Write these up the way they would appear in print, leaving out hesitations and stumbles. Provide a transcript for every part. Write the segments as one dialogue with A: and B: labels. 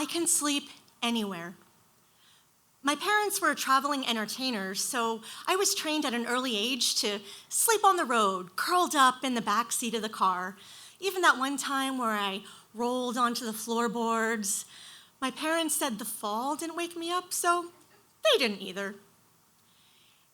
A: I can sleep anywhere. My parents were traveling entertainers, so I was trained at an early age to sleep on the road, curled up in the back seat of the car. Even that one time where I rolled onto the floorboards. My parents said the fall didn't wake me up, so they didn't either.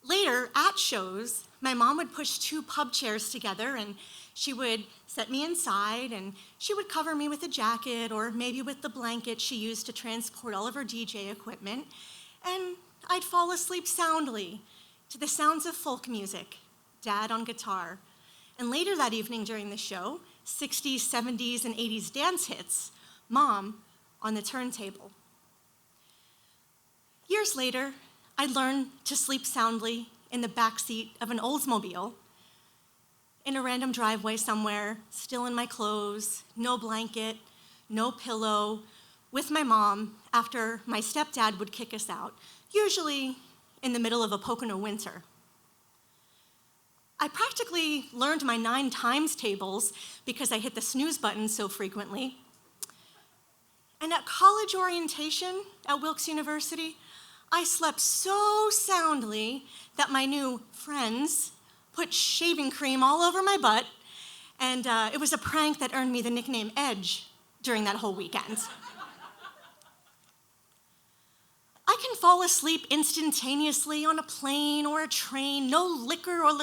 A: Later, at shows, my mom would push 2 pub chairs together and she would set me inside and she would cover me with a jacket or maybe with the blanket she used to transport all of her DJ equipment, and I'd fall asleep soundly to the sounds of folk music, Dad on guitar, and later that evening during the show, 60s, 70s, and 80s dance hits, Mom on the turntable. Years later, I learned to sleep soundly in the backseat of an Oldsmobile, in a random driveway somewhere, still in my clothes, no blanket, no pillow, with my mom after my stepdad would kick us out, usually in the middle of a Pocono winter. I practically learned my 9 times tables because I hit the snooze button so frequently. And at college orientation at Wilkes University, I slept so soundly that my new friends put shaving cream all over my butt, and it was a prank that earned me the nickname Edge during that whole weekend. I can fall asleep instantaneously on a plane or a train, no liquor or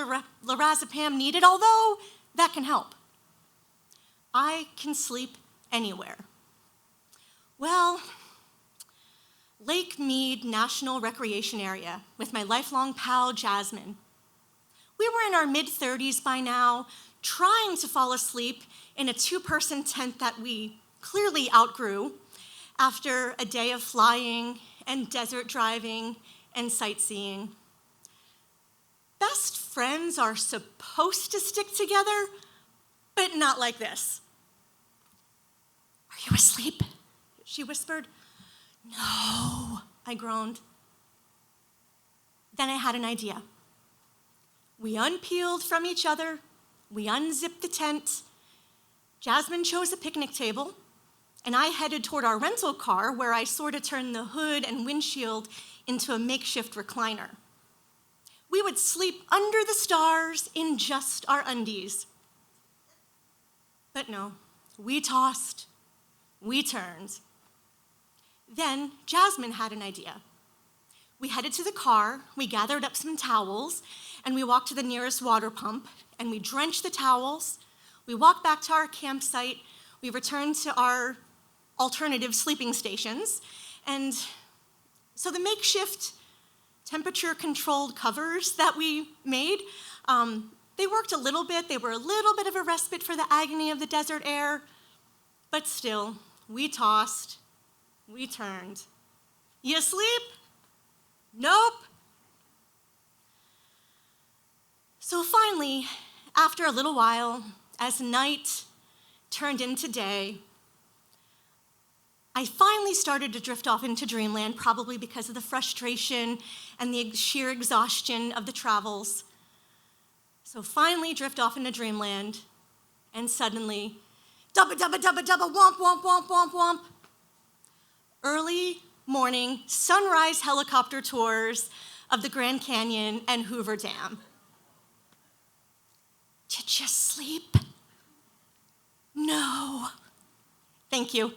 A: lorazepam needed, although that can help. I can sleep anywhere. Well, Lake Mead National Recreation Area with my lifelong pal, Jasmine. We were in our mid-30s by now, trying to fall asleep in a 2-person tent that we clearly outgrew after a day of flying and desert driving and sightseeing. Best friends are supposed to stick together, but not like this. "Are you asleep?" she whispered. "No," I groaned. Then I had an idea. We unpeeled from each other, we unzipped the tent. Jasmine chose a picnic table, and I headed toward our rental car where I sort of turned the hood and windshield into a makeshift recliner. We would sleep under the stars in just our undies. But no, we tossed, we turned. Then Jasmine had an idea. We headed to the car, we gathered up some towels, and we walked to the nearest water pump, and we drenched the towels. We walked back to our campsite, we returned to our alternative sleeping stations, and so the makeshift temperature-controlled covers that we made, they worked a little bit. They were a little bit of a respite for the agony of the desert air, but still, we tossed, we turned. "You asleep?" "Nope." So finally, after a little while, as night turned into day, I finally started to drift off into dreamland, probably because of the frustration and the sheer exhaustion of the travels. So finally drift off into dreamland, and suddenly, dubba, dubba, dubba, dubba, womp, womp, womp, womp, womp. Early morning sunrise helicopter tours of the Grand Canyon and Hoover Dam. Did you sleep? No. Thank you.